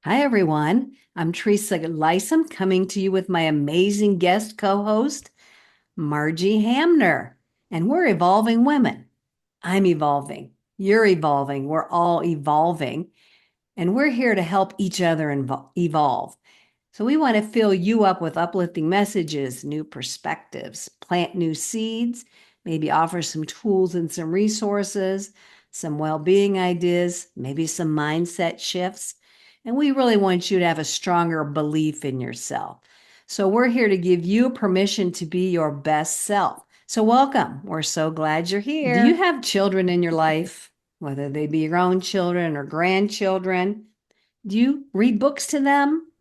Hi, everyone. I'm Teresa Lisum coming to you with my amazing guest co-host, Margie Hamner, and we're evolving women. I'm evolving. You're evolving. We're all evolving, and we're here to help each other evolve. So we want to fill you up with uplifting messages, new perspectives, plant new seeds, maybe offer some tools and some resources, some well-being ideas, maybe some mindset shifts. And we really want you to have a stronger belief in yourself. So we're here to give you permission to be your best self. So welcome. We're so glad you're here. Do you have children in your life, whether they be your own children or grandchildren? Do you read books to them?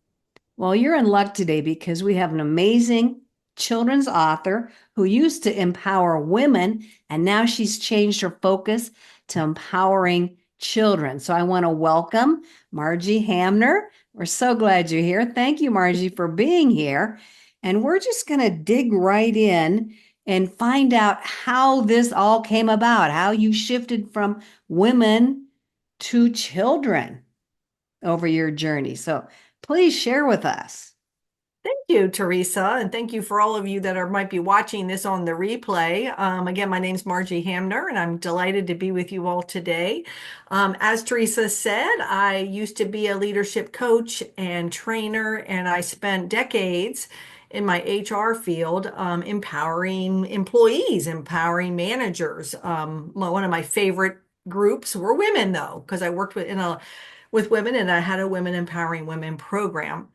Well, you're in luck today because we have an amazing children's author who used to empower women, and now she's changed her focus to empowering children. So I want to welcome Margie Hamner. We're so glad you're here. Thank you, Margie, for being here. And we're just going to dig right in and find out how this all came about, how you shifted from women to children over your journey. So please share with us. Thank you, Teresa, and thank you for all of you that might be watching this on the replay. Again, my name's Margie Hamner, and I'm delighted to be with you all today. As Teresa said, I used to be a leadership coach and trainer, and I spent decades in my HR field empowering employees, empowering managers. One of my favorite groups were women, though, because I worked with women, and I had a Women Empowering Women program.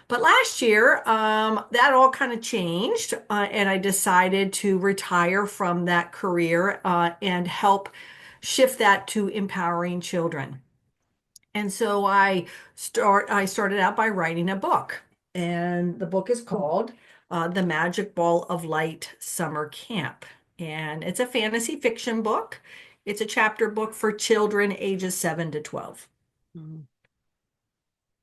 But last year, that all kind of changed, and I decided to retire from that career and help shift that to empowering children. And so I started out by writing a book, and the book is called The Magic Ball of Light Summer Camp. And it's a fantasy fiction book. It's a chapter book for children ages 7 to 12.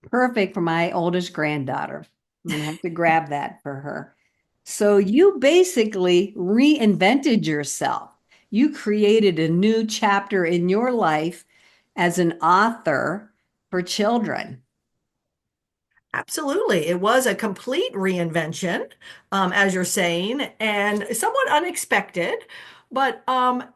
Perfect for my oldest granddaughter. I'm going to have to grab that for her. So you basically reinvented yourself. You created a new chapter in your life as an author for children. Absolutely. It was a complete reinvention, as you're saying, and somewhat unexpected, but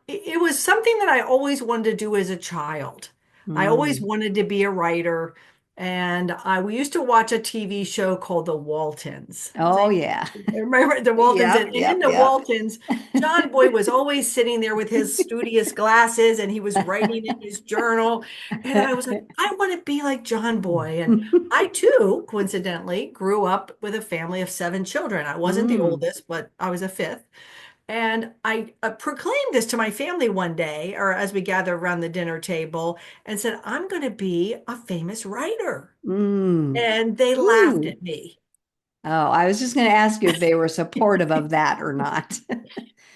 it was something that I always wanted to do as a child. I always Mm. wanted to be a writer, and we used to watch a TV show called The Waltons. Does Oh, anybody yeah. remember The Waltons? Yep, And in yep, The yep. Waltons, John Boy was always sitting there with his studious glasses, and he was writing in his journal. And I was like, I want to be like John Boy. And I too, coincidentally, grew up with a family of seven children. I wasn't the Mm. oldest, but I was a fifth. And I proclaimed this to my family one day, or as we gathered around the dinner table, and said, I'm going to be a famous writer. Mm. And they laughed Ooh. at me. Oh, I was just going to ask you if they were supportive of that or not.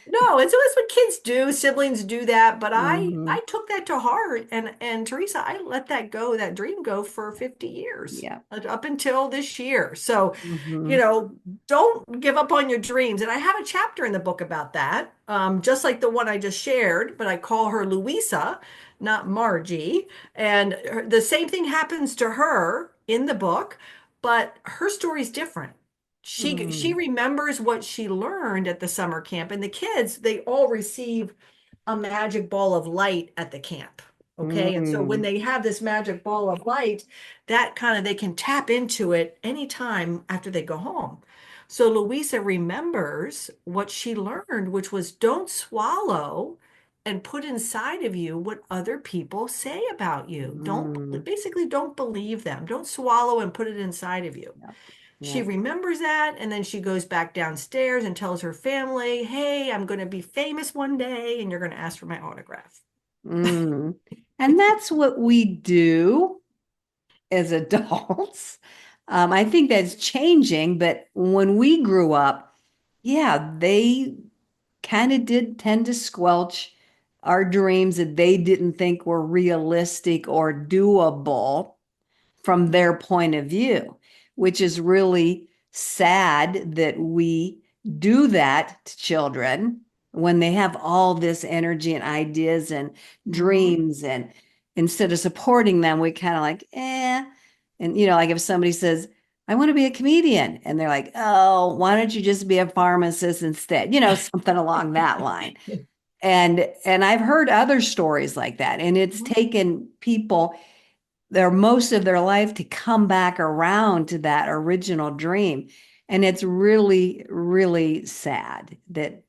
No, and so that's what kids do. Siblings do that, but I Hmm. I took that to heart, and Teresa, I let that go, that dream go for 50 years, Yeah. up until this year. So, Hmm. you know, don't give up on your dreams. And I have a chapter in the book about that, just like the one I just shared, but I call her Louisa, not Margie. And the same thing happens to her in the book, but her story's different. She Mm. remembers what she learned at the summer camp, and the kids, they all receive a magic ball of light at the camp. Okay. And so when Mm. they have this magic ball of light, that kind of they can tap into it anytime after they go home. So Louisa remembers what she learned, which was don't swallow and put inside of you what other people say about you. Don't Mm. basically don't believe them. Don't swallow and put it inside of you. Yep. She Yep. remembers that, and then she goes back downstairs and tells her family, hey, I'm going to be famous one day, and you're going to ask for my autograph. Mm. And that's what we do as adults. I think that's changing, but when we grew up, yeah, they kind of did tend to squelch our dreams that they didn't think were realistic or doable from their point of view, which is really sad that we do that to children when they have all this energy and ideas and Mhm. dreams. And instead of supporting them, we kind of like, eh. And, like if somebody says, I want to be a comedian, and they're like, oh, why don't you just be a pharmacist instead? Something along that line. And I've heard other stories like that. And it's taken people most of their life to come back around to that original dream. And it's really, really sad that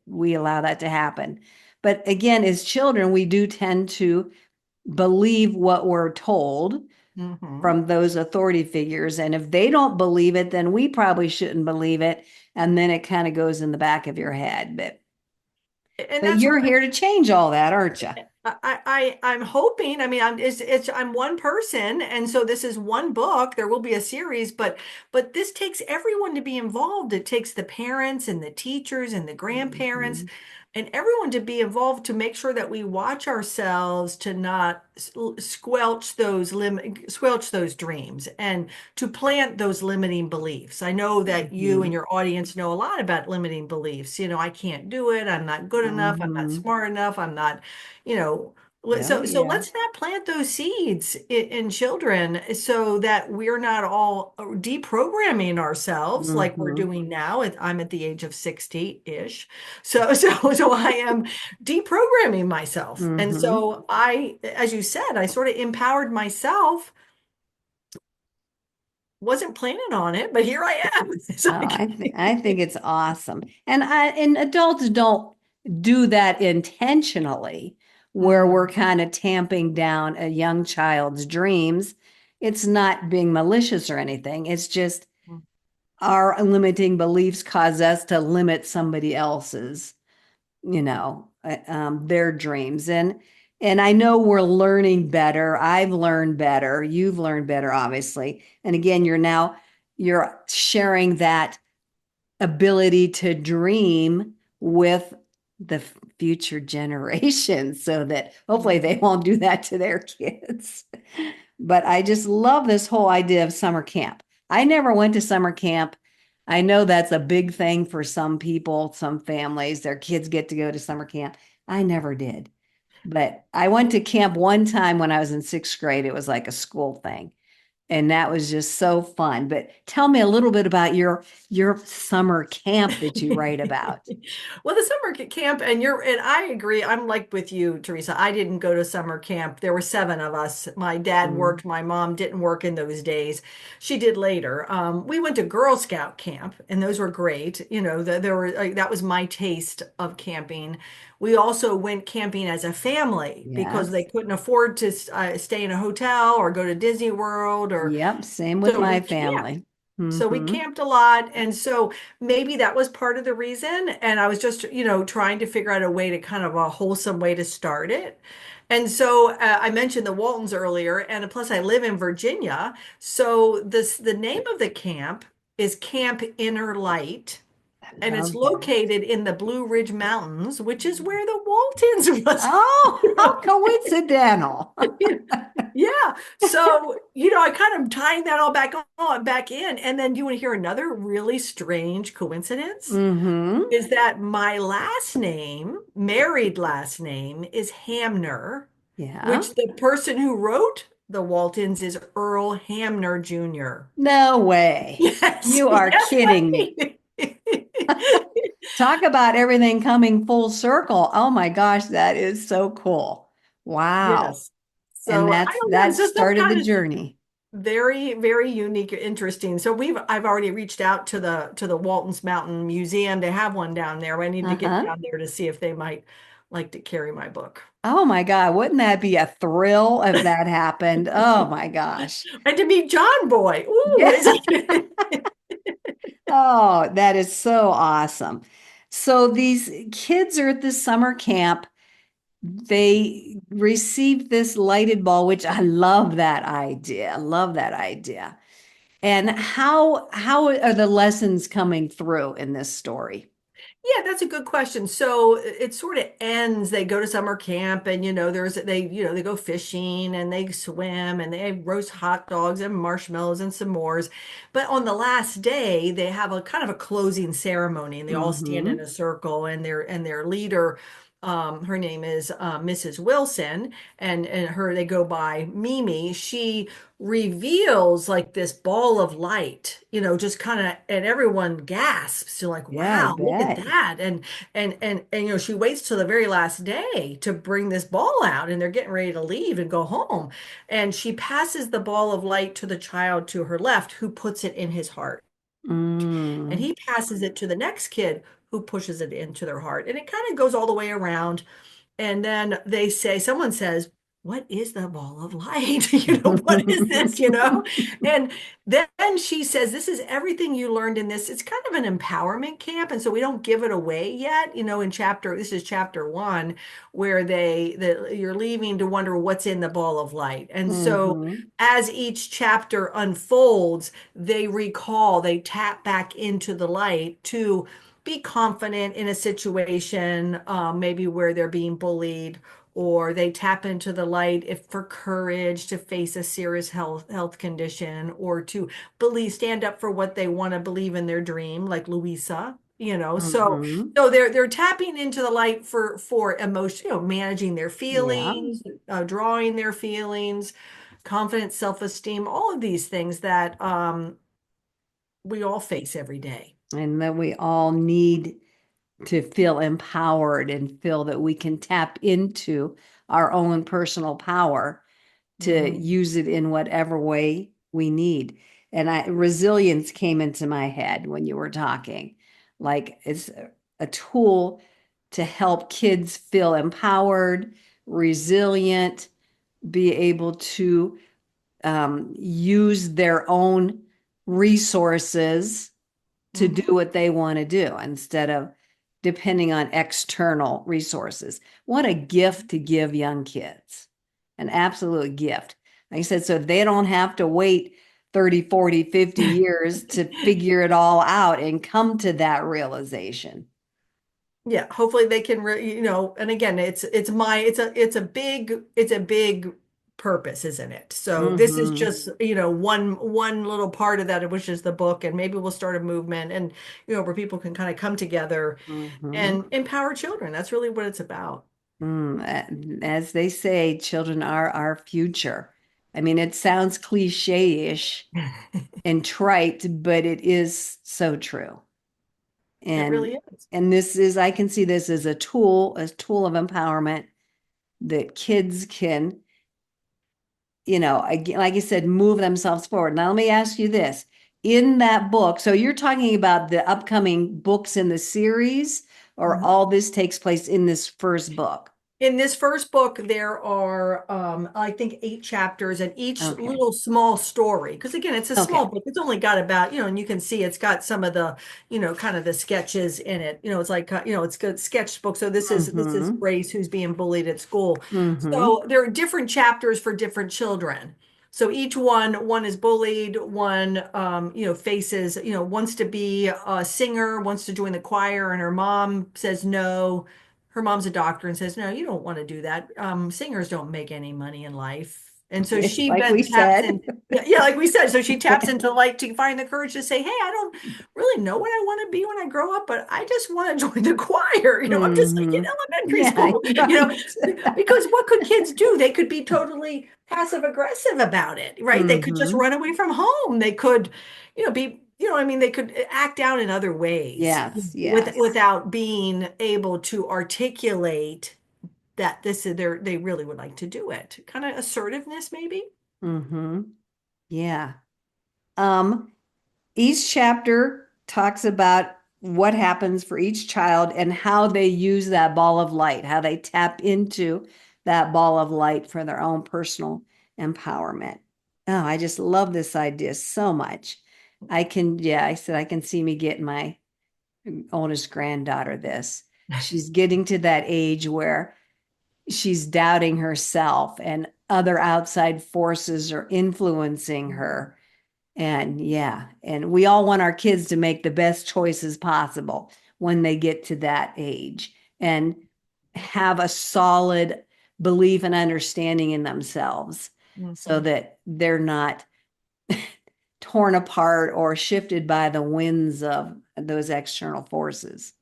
we allow that to happen. But again, as children, we do tend to believe what we're told Hmm. from those authority figures. And if they don't believe it, then we probably shouldn't believe it. And then it kind of goes in the back of your head. And But that's you're what here to change all that, aren't you? I'm hoping. I mean, I'm one person, and so this is one book. There will be a series, but this takes everyone to be involved. It takes the parents and the teachers and the grandparents Mhm. and everyone to be involved to make sure that we watch ourselves to not squelch those dreams and to plant those limiting beliefs. I know that you and Mhm. your audience know a lot about limiting beliefs. I can't do it. I'm not good enough. I'm not Mhm. smart enough. I'm not you know Oh, so yeah. let's not plant those seeds in children so that we're not all deprogramming ourselves like we're Mhm. doing now. I'm at the age of 60-ish. So I am deprogramming myself. And Mhm. so as you said, I sort of empowered myself. Wasn't planning on it, but here I am. It's Oh, I like, think I think it's awesome. And adults don't do that intentionally, where we're Mhm. kind of tamping down a young child's dreams. It's not being malicious or anything. It's just our limiting beliefs cause us to limit somebody else's, their dreams. And I know we're learning better. I've learned better. You've learned better, obviously. And again, you're sharing that ability to dream with the future generations so that hopefully they Mhm. won't do that to their kids. But I just love this whole idea of summer camp. I never went to summer camp. I know that's a big thing for some people, some families, their kids get to go to summer camp. I never did. But I went to camp one time when I was in sixth grade. It was like a school thing. And that was just so fun. But tell me a little bit about your summer camp that you write about. Well, the summer camp, and I agree. I'm like with you, Teresa. I didn't go to summer camp. There were seven of us. My dad Mm, worked. My mom didn't work in those days. She did later. We went to Girl Scout camp, and those were great. There were that was my taste of camping. We also went camping as a family because they yes. couldn't afford to stay in a hotel or go to Disney World, or Yep. Same with so my we camped. family. So we Hmm. camped a lot. And so maybe that was part of the reason. And I was just, trying to figure out a way to kind of a wholesome way to start it. And so I mentioned the Waltons earlier, and plus I live in Virginia. So the name of the camp is Camp Inner Light, I and it's love that. located in the Blue Ridge Mountains, which is where the Waltons was. Oh, how coincidental. Yeah. So, I kind of tying that all back in. And then you want to hear another really strange coincidence Hmm. is that my last name, married last name, is Hamner, Yeah. which the person who wrote the Waltons is Earl Hamner Jr. No way. Yes, You are yes, kidding me. right. Talk about everything coming full circle. Oh my gosh, that is so cool. Wow. Yes. And So I don't know. that It's just some started the kind of journey. very, very unique, interesting. So I've already reached out to the Waltons Mountain Museum. They have one down there. I need to get Uh-huh. down there to see if they might like to carry my book. Oh my God, wouldn't that be a thrill if that happened? Oh my gosh. And to meet John Boy. Ooh, Yeah. is it? Oh, that is so awesome. So these kids are at this summer camp. They received this lighted ball, which I love that idea. I love that idea. And how are the lessons coming through in this story? Yeah, that's a good question. So it sort of ends. They go to summer camp, and they go fishing and they swim and they roast hot dogs and marshmallows and s'mores. But on the last day, they have a kind of a closing ceremony, and they all stand in Hmm. a circle, and their leader her name is Mrs. Wilson, and her they go by Mimi. She reveals like this ball of light, just kind of, and everyone gasps. You're like, Yeah, I wow, look at bet. that. And she waits till the very last day to bring this ball out, and they're getting ready to leave and go home. And she passes the ball of light to the child to her left, who puts it in his heart. And Mm. he passes it to the next kid who pushes it into their heart. And it kind of goes all the way around. And then someone says, what is the ball of light? What is this? And then she says, this is everything you learned in this. It's kind of an empowerment camp. And so we don't give it away yet, this is chapter 1, where you're leaving to wonder what's in the ball of light. And so Hmm. as each chapter unfolds, they tap back into the light to be confident in a situation, maybe where they're being bullied, or they tap into the light if for courage to face a serious health condition, or to stand up for what they want to believe in their dream, like Louisa. So Hmm. they're tapping into the light for emotion, managing their Yeah. feelings, drawing their feelings, confidence, self-esteem, all of these things that we all face every day. And that we all need to feel empowered and feel that we can tap into our own personal power to Mhm. use it in whatever way we need. And resilience came into my head when you were talking. Like it's a tool to help kids feel empowered, resilient, be able to use their own resources to do Mhm. what they want to do instead of depending on external resources. What a gift to give young kids. An absolute gift. Like I said, so they don't have to wait 30, 40, 50 years to figure it all out and come to that realization. Yeah, hopefully they can, and again, it's a big purpose, isn't it? So this is Mm-hmm. just, one little part of that, which is the book, and maybe we'll start a movement, and where people can kind of come together Mm-hmm. and empower children. That's really what it's about. As they say, children are our future. I mean, it sounds cliche-ish and trite, but it is so true. It And really is. this is, I can see this as a tool of empowerment that kids can, like you said, move themselves forward. Now, let me ask you this. In that book, so you're talking about the upcoming books in the series, or all this takes place in this first book? In this first book, there are, I think, 8 chapters, and each Okay. little small story. Because again, it's a small Okay. book. It's only got about, and you can see it's got some of the, kind of the sketches in it. It's like, it's good sketchbook. So this is Mm-hmm. Grace, who's being bullied at school. Mm-hmm. So there are different chapters for different children. So each one is bullied, one, faces, wants to be a singer, wants to join the choir, and her mom says no. Her mom's a doctor and says, no, you don't want to do that. Singers don't make any money in life. And so she Like we then taps said. in. Yeah, yeah, like we said. So she taps into light to find the courage to say, hey, I don't really know what I want to be when I grow up, but I just want to join the choir. I'm just like in Mm-hmm. elementary Yeah, school, right. because what could kids do? They could be totally passive aggressive about it, right? They could just Mm-hmm. run away from home. They could, be, I mean, they could act out in other ways Yes, yes. without being able to articulate that they really would like to do it. Kind of assertiveness, maybe. Mm-hmm. Yeah. Um, each chapter talks about what happens for each child and how they use that ball of light, how they tap into that ball of light for their own personal empowerment. Oh, I just love this idea so much. Yeah, I said I can see me get my oldest granddaughter this. She's getting to that age where she's doubting herself and other outside forces are influencing her. And yeah, and we all want our kids to make the best choices possible when they get to that age and have a solid belief and understanding in themselves so Mhm. that they're not torn apart or shifted by the winds of those external forces.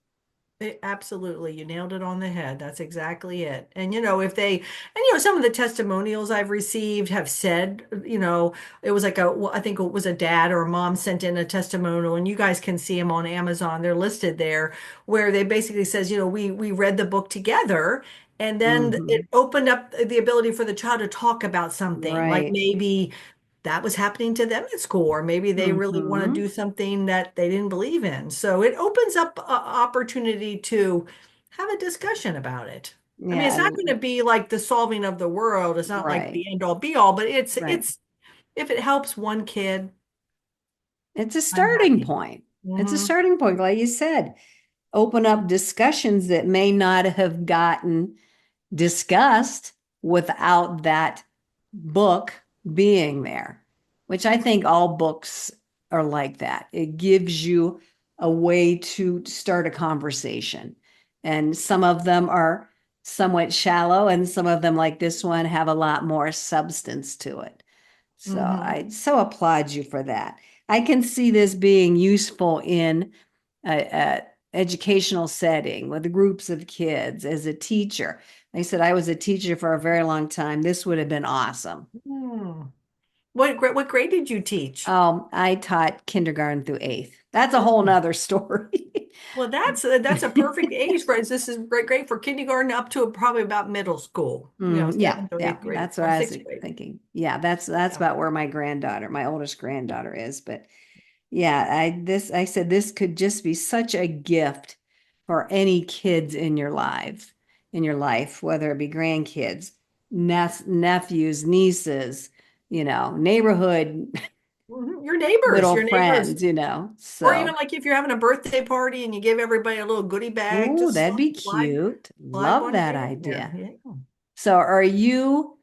Absolutely. You nailed it on the head. That's exactly it. And, if they, and, some of the testimonials I've received have said, it was like well, I think it was a dad or a mom sent in a testimonial, and you guys can see them on Amazon. They're listed there, where they basically says, we read the book together, and then it Hmm. opened up the ability for the child to talk about something, like Right. maybe that was happening to them at school, or maybe they really want to Hmm. do something that they didn't believe in. So it opens up an opportunity to have a discussion about it. I mean, Yeah. it's not going to be like the solving of the world. It's not like Right. the end all be all, but it's Right. it's if it helps one kid, It's a I'm starting happy. point. It's a Hmm. starting point, like you said. Open up discussions that may not have gotten discussed without that book being there, which I think all books are like that. It gives you a way to start a conversation. And some of them are somewhat shallow, and some of them, like this one, have a lot more substance to it. So Hmm. I so applaud you for that. I can see this being useful in a educational setting with groups of kids as a teacher. Like I said, I was a teacher for a very long time. This would have been awesome. Hmm. What grade did you teach? I taught kindergarten through eighth. That's a whole nother story. Well, that's a perfect age for it. This is great for kindergarten up to probably about middle school, Yeah, seventh or yeah, eighth grade that's what or I was sixth grade. thinking. Yeah, that's Yeah. about where my granddaughter, my oldest granddaughter is. But yeah, I said this could just be such a gift for any kids in your life, whether it be grandkids, nephews, nieces, neighborhood Your neighbors, little your neighbors. friends, Or even So, like if you're having a birthday party and you give everybody a little goodie bag, oh, just that'd be slide cute. slide Love one that in there. idea. Yeah. So, are you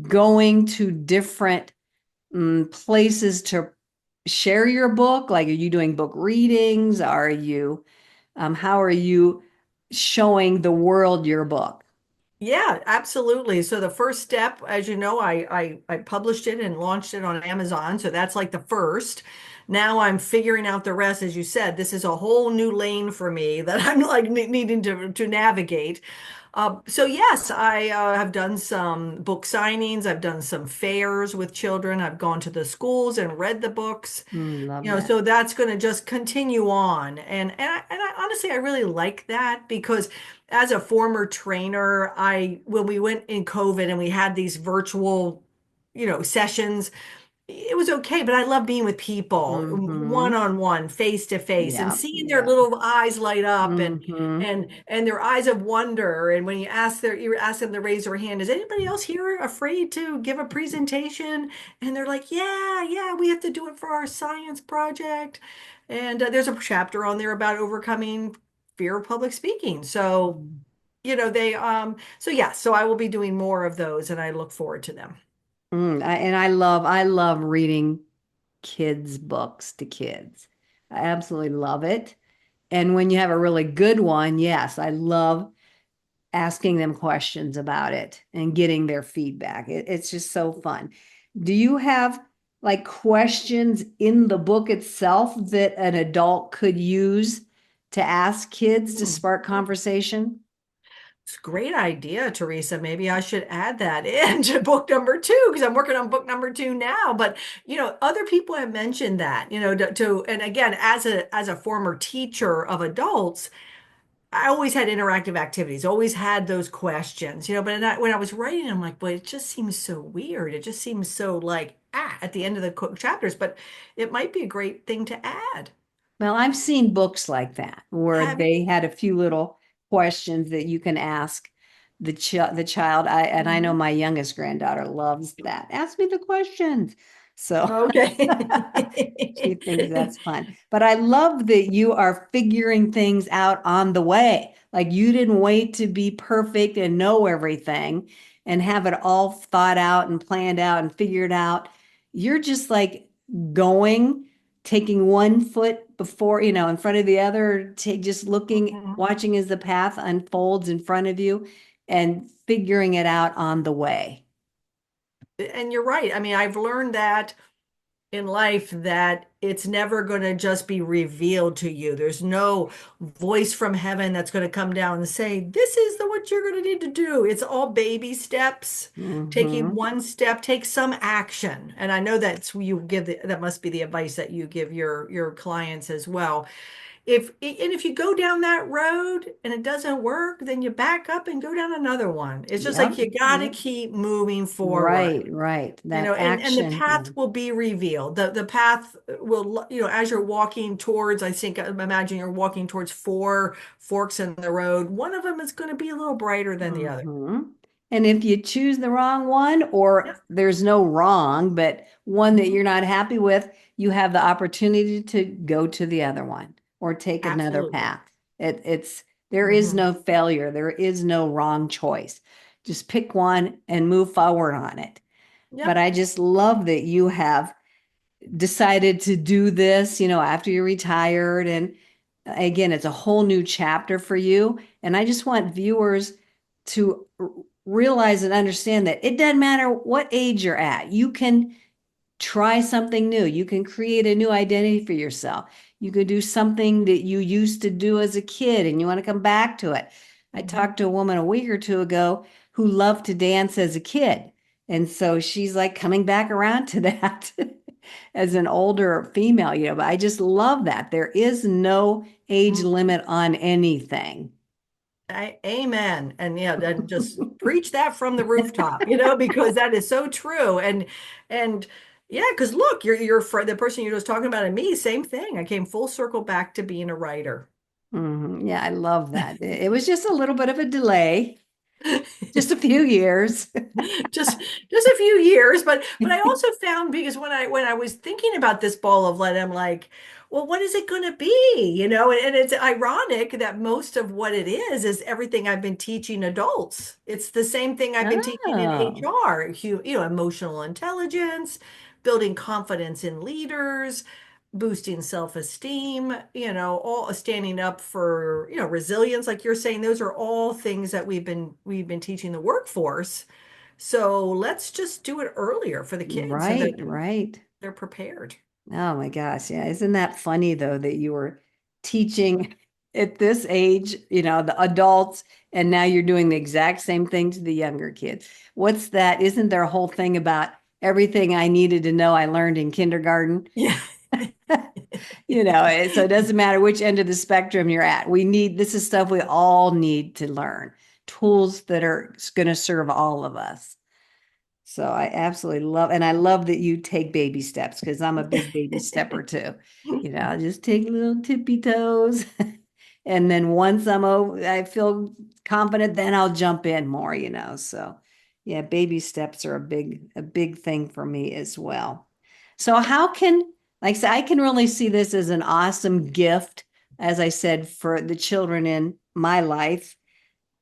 going to different places to share your book? Like, are you doing book readings? How are you showing the world your book? Yeah, absolutely. So the first step, as you know, I published it and launched it on Amazon. So that's like the first. Now I'm figuring out the rest. As you said, this is a whole new lane for me that I'm like needing to navigate. So yes, I have done some book signings. I've done some fairs with children. I've gone to the schools and read the books. Love that. So that's going to just continue on. And I honestly, I really like that because as a former trainer, when we went in COVID and we had these virtual, sessions, it was okay, but I love being with people, one Mm-hmm. on one, face to face, and Yeah, seeing their yeah. little eyes light up Mm-hmm. and their eyes of wonder. And when you ask them to raise their hand, is anybody else here afraid to give a presentation? And they're like, yeah, yeah, we have to do it for our science project. And there's a chapter on there about overcoming fear of public speaking. So, so yeah, so I will be doing more of those, and I look forward to them. And I love reading kids' books to kids. I absolutely love it. And when you have a really good one, yes, I love asking them questions about it and getting their feedback. It's just so fun. Do you have like questions in the book itself that an adult could use to ask kids to Hmm. spark conversation? It's a great idea, Teresa. Maybe I should add that into book number two because I'm working on book number two now. But other people have mentioned that, and again, as a former teacher of adults, I always had interactive activities, always had those questions, but when I was writing, I'm like, well, it just seems so weird. It just seems so like at the end of the chapters, but it might be a great thing to add. Well, I've seen books like that where Have you? they had a few little questions that you can ask the child. I know Mhm. my youngest granddaughter loves that. Ask me the questions. So she thinks Okay. that's fun. But I love that you are figuring things out on the way. Like you didn't wait to be perfect and know everything and have it all thought out and planned out and figured out. You're just like going, taking one foot before, in front of the other, just looking, Mhm. watching as the path unfolds in front of you and figuring it out on the way. And you're right. I mean, I've learned that. in life that it's never going to just be revealed to you. There's no voice from heaven that's going to come down and say, this is what you're going to need to do. It's all baby steps. Taking Hmm. one step, take some action. And I know that's you give that must be the advice that you give your clients as well. If you go down that road and it doesn't work, then you back up and go down another one. It's just like Yep. you got to Yep. keep moving forward. Right, right. That And the action. path Yeah. will be revealed. The path will, as you're walking towards, I think, imagine you're walking towards four forks in the road. One of them is going to be a little brighter than the other. Hmm. And if you choose the wrong one, Yeah, or there's no wrong, but one that mhm, you're not happy with, you have the opportunity to go to the other one or take another absolutely. path. It's there is Hmm. no failure, there is no wrong choice. Just pick one and move forward on it. But Yep. I just love that you have decided to do this, after you're retired. And again, it's a whole new chapter for you. And I just want viewers to realize and understand that it doesn't matter what age you're at. You can try something new. You can create a new identity for yourself. You could do something that you used to do as a kid and you want to come back to it. I Hmm. talked to a woman a week or two ago who loved to dance as a kid. And so she's like coming back around to that as an older female, but I just love that. There is no age limit on anything. Amen. And yeah, then just preach that from the rooftop, because that is so true. And yeah, because look, the person you're just talking about and me, same thing. I came full circle back to being a writer. Mhm. Yeah, I love that. It was just a little bit of a delay, just a few years. just a few years, but I also found, because when I was thinking about this ball of light, I'm like, well, what is it going to be, and it's ironic that most of what it is everything I've been teaching adults. It's the same thing I've been teaching in Oh, HR, emotional intelligence, building confidence in leaders, boosting self-esteem, all standing up for, resilience, like you're saying. Those are all things that we've been teaching the workforce. So let's just do it earlier for the kids so that right, right. they're prepared. Oh my gosh. Yeah. Isn't that funny though that you were teaching at this age, the adults, and now you're doing the exact same thing to the younger kids? What's that? Isn't there a whole thing about everything I needed to know I learned in kindergarten? Yeah. So it doesn't matter which end of the spectrum you're at. This is stuff we all need to learn, tools that are going to serve all of us. So I absolutely love, and I love that you take baby steps because I'm a big baby stepper too. I'll just take little tippy toes. And then once I feel confident, then I'll jump in more. So yeah, baby steps are a big thing for me as well. So like I said, I can really see this as an awesome gift, as I said, for the children in my life.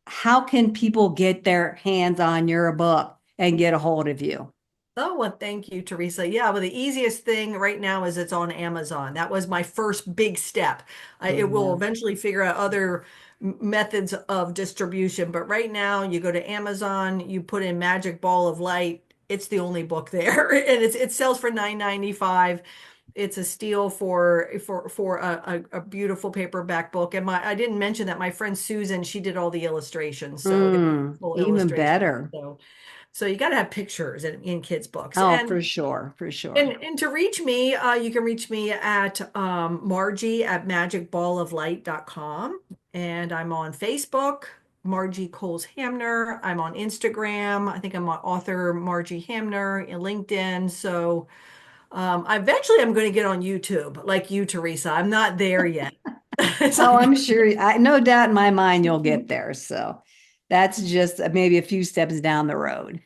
How can people get their hands on your book and get a hold of you? Oh, well, thank you, Teresa. Yeah, well, the easiest thing right now is it's on Amazon. That was my first big step. It will Mhm. eventually figure out other methods of distribution, but right now you go to Amazon, you put in Magic Ball of Light. It's the only book there, and it sells for 9.95. It's a steal for a beautiful paperback book. And I didn't mention that my friend Susan, she did all the illustrations, so they're full Even illustrations. better. So you got to have pictures in kids' books. Oh, And for sure, for sure. and to reach me, you can reach me at Margie at magicballoflight.com. And I'm on Facebook, Margie Coles Hamner. I'm on Instagram. I think I'm on author Margie Hamner in LinkedIn. So eventually I'm going to get on YouTube like you, Teresa. I'm not there yet. It's Oh, like, I'm sure, no doubt in my mind you'll get there. So that's just maybe a few steps down the road.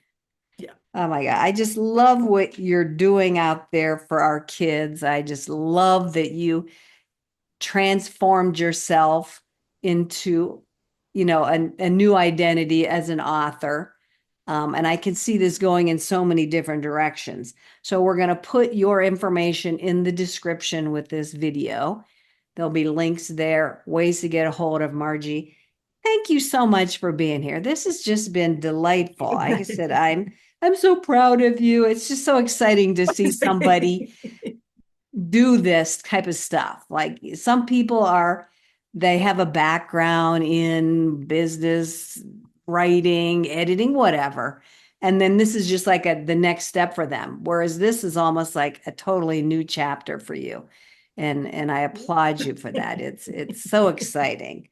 yeah. Oh my God. I just love what you're doing out there for our kids. I just love that you transformed yourself into, a new identity as an author. And I can see this going in so many different directions. So we're going to put your information in the description with this video. There'll be links there, ways to get a hold of Margie. Thank you so much for being here. This has just been delightful. Like I said, I'm so proud of you. It's just so exciting to see somebody do this type of stuff. Like some people they have a background in business, writing, editing, whatever. And then this is just like the next step for them. Whereas this is almost like a totally new chapter for you. And I applaud you for that. It's so exciting.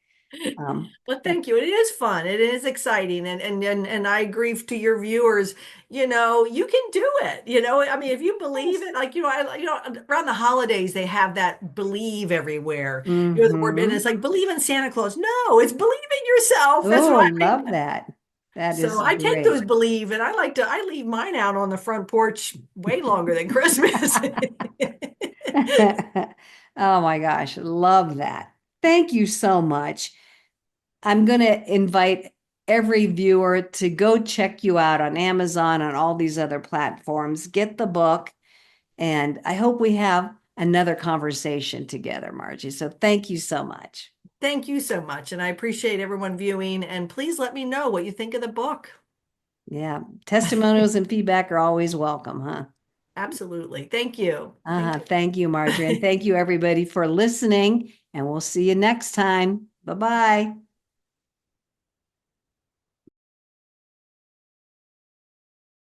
Well, And thank you. It is fun. It is exciting. And I agree to your viewers, you can do it. I mean, if you believe it, like, around the holidays, they have that believe everywhere. The word, and mm-hmm. it's like, believe in Santa Claus. No, it's believe in yourself. That's Oh, right. love that. That So is I take those great. believe and I leave mine out on the front porch way longer than Christmas. Oh my gosh, love that. Thank you so much. I'm going to invite every viewer to go check you out on Amazon, on all these other platforms. Get the book, and I hope we have another conversation together, Margie. So thank you so much. Thank you so much. And I appreciate everyone viewing. And please let me know what you think of the book. Yeah, testimonials and feedback are always welcome, huh? Absolutely. Thank you. Thank Thank you, Marjorie. And you. thank you, everybody, for listening. And we'll see you next time. Bye bye.